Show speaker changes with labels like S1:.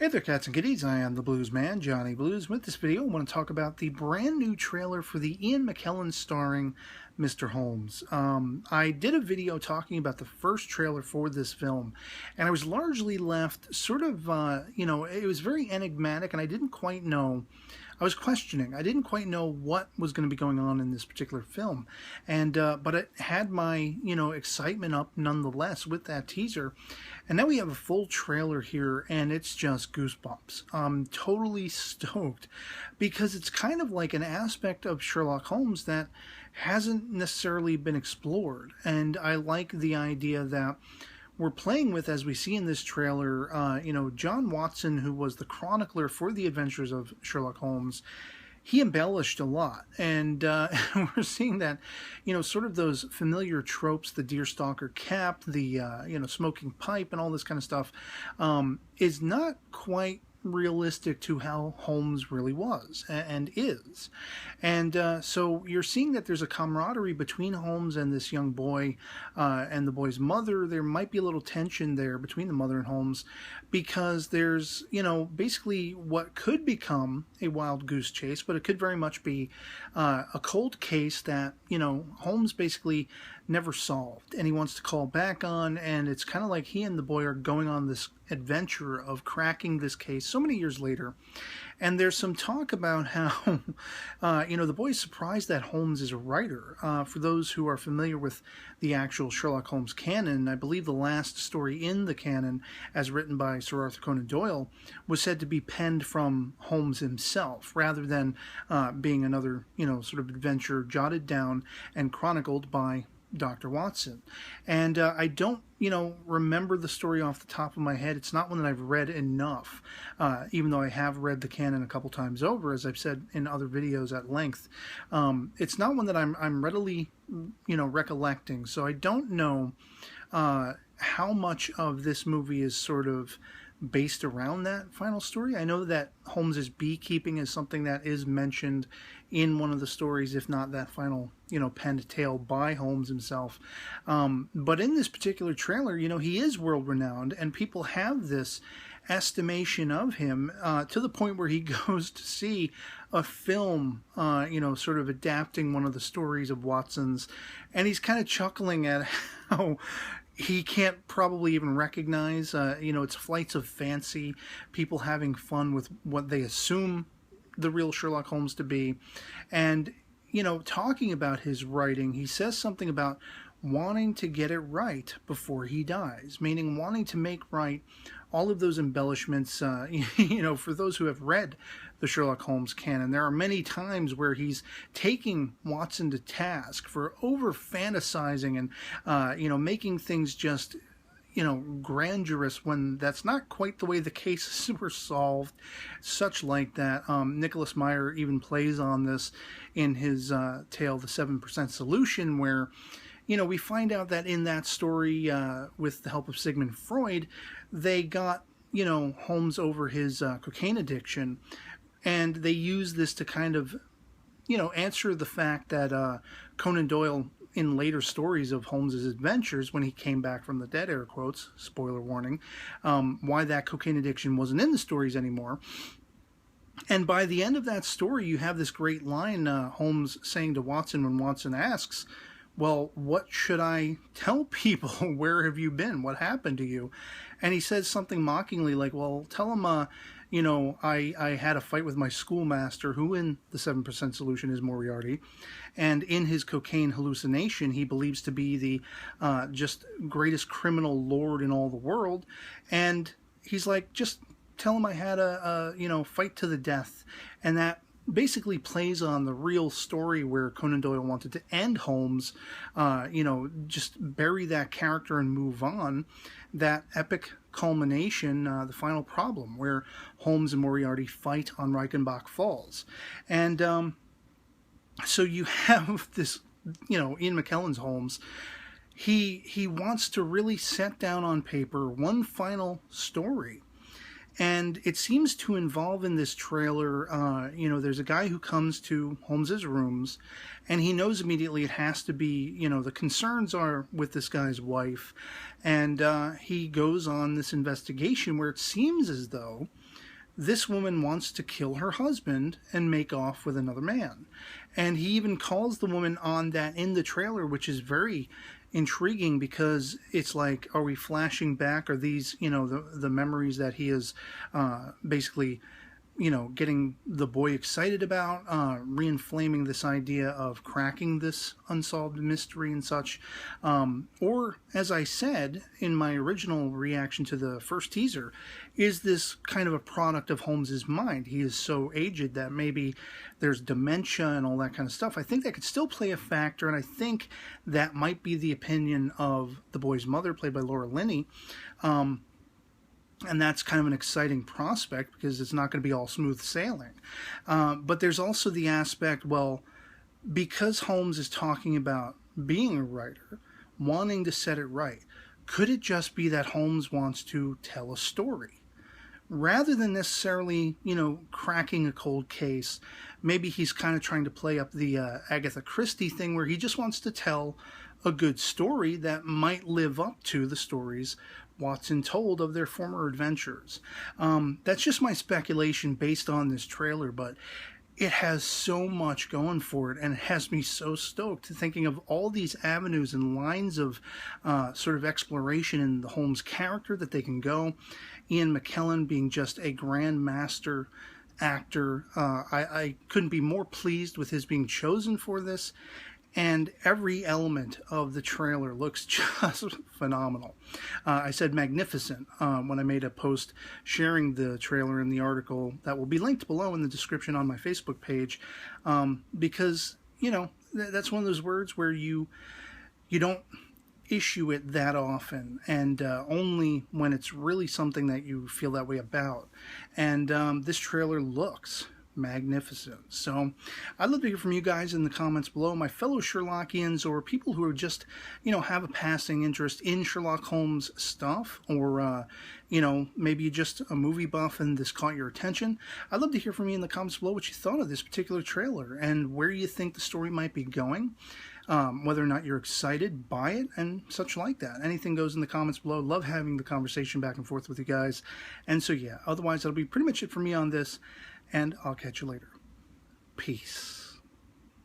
S1: Hey there, cats and kitties. I am the Blues Man, Johnny Blues. With this video, I want to talk about the brand new trailer for the Ian McKellan starring Mr. Holmes. I did a video talking about the first trailer for this film, and I was largely left sort of, it was very enigmatic, and I didn't quite know. I was questioning. I didn't quite know what was going to be going on in this particular film, and but it had my excitement up nonetheless with that teaser, and now we have a full trailer here, and it's just goosebumps. I'm totally stoked because it's kind of like an aspect of Sherlock Holmes that hasn't necessarily been explored, and I like the idea that we're playing with, as we see in this trailer, John Watson, who was the chronicler for the adventures of Sherlock Holmes. He embellished a lot, and we're seeing that, sort of those familiar tropes, the deerstalker cap, the, smoking pipe, and all this kind of stuff, is not quite realistic to how Holmes really was and is. And so you're seeing that there's a camaraderie between Holmes and this young boy and the boy's mother. There might be a little tension there between the mother and Holmes because there's, basically what could become a wild goose chase, but it could very much be a cold case that, Holmes basically never solved and he wants to call back on, and it's kind of like he and the boy are going on this adventure of cracking this case so many years later. And there's some talk about how the boy's surprised that Holmes is a writer. For those who are familiar with the actual Sherlock Holmes canon, I believe the last story in the canon, as written by Sir Arthur Conan Doyle, was said to be penned from Holmes himself, rather than being another, sort of adventure jotted down and chronicled by Dr. Watson. And I don't, remember the story off the top of my head. It's not one that I've read enough, even though I have read the canon a couple times over, as I've said in other videos at length. It's not one that I'm readily, recollecting. So I don't know how much of this movie is sort of based around that final story. I know that Holmes's beekeeping is something that is mentioned in one of the stories, if not that final, penned tale by Holmes himself. But in this particular trailer, he is world-renowned, and people have this estimation of him to the point where he goes to see a film, sort of adapting one of the stories of Watson's, and he's kind of chuckling at how he can't probably even recognize, it's flights of fancy, people having fun with what they assume the real Sherlock Holmes to be. And, talking about his writing, he says something about wanting to get it right before he dies, meaning wanting to make right all of those embellishments, for those who have read the Sherlock Holmes canon. There are many times where he's taking Watson to task for over-fantasizing and, making things just, grandiose when that's not quite the way the cases were solved, such like that. Nicholas Meyer even plays on this in his tale, The 7% Solution, where we find out that in that story, with the help of Sigmund Freud, they got, Holmes over his cocaine addiction, and they use this to kind of, answer the fact that Conan Doyle, in later stories of Holmes's adventures, when he came back from the dead, air quotes, spoiler warning, why that cocaine addiction wasn't in the stories anymore. And by the end of that story, you have this great line, Holmes saying to Watson when Watson asks, well, what should I tell people? Where have you been? What happened to you? And he says something mockingly like, well, tell them, I had a fight with my schoolmaster, who in the 7% Solution is Moriarty. And in his cocaine hallucination, he believes to be the just greatest criminal lord in all the world. And he's like, just tell him I had a fight to the death. And that basically plays on the real story where Conan Doyle wanted to end Holmes, just bury that character and move on. That epic culmination, the final problem, where Holmes and Moriarty fight on Reichenbach Falls. And so you have this, Ian McKellan's Holmes. He wants to really set down on paper one final story. And it seems to involve in this trailer, you know, there's a guy who comes to Holmes's rooms, and he knows immediately it has to be, you know, the concerns are with this guy's wife. And he goes on this investigation where it seems as though this woman wants to kill her husband and make off with another man. And he even calls the woman on that in the trailer, which is very intriguing, because it's like, are we flashing back? Are these, you know, the memories that he is basically, you know, getting the boy excited about, reinflaming this idea of cracking this unsolved mystery and such? Or, as I said in my original reaction to the first teaser, is this kind of a product of Holmes's mind? He is so aged that maybe there's dementia and all that kind of stuff. I think that could still play a factor, and I think that might be the opinion of the boy's mother, played by Laura Linney. And that's kind of an exciting prospect, because it's not going to be all smooth sailing. But there's also the aspect, well, because Holmes is talking about being a writer, wanting to set it right, could it just be that Holmes wants to tell a story? Rather than necessarily, you know, cracking a cold case, maybe he's kind of trying to play up the Agatha Christie thing, where he just wants to tell a good story that might live up to the stories Watson told of their former adventures. That's just my speculation based on this trailer, but it has so much going for it, and it has me so stoked thinking of all these avenues and lines of sort of exploration in the Holmes character that they can go. Ian McKellan being just a grand master actor. I couldn't be more pleased with his being chosen for this. And every element of the trailer looks just phenomenal. I said magnificent when I made a post sharing the trailer in the article that will be linked below in the description on my Facebook page, because, you know, that's one of those words where you don't issue it that often, and only when it's really something that you feel that way about. And this trailer looks magnificent. So I'd love to hear from you guys in the comments below, my fellow Sherlockians, or people who are just, you know, have a passing interest in Sherlock Holmes stuff, or you know, maybe you're just a movie buff and this caught your attention. I'd love to hear from you in the comments below what you thought of this particular trailer and where you think the story might be going, whether or not you're excited by it and such like that. Anything goes in the comments below. Love having the conversation back and forth with you guys. And so yeah, otherwise that'll be pretty much it for me on this, and I'll catch you later. Peace.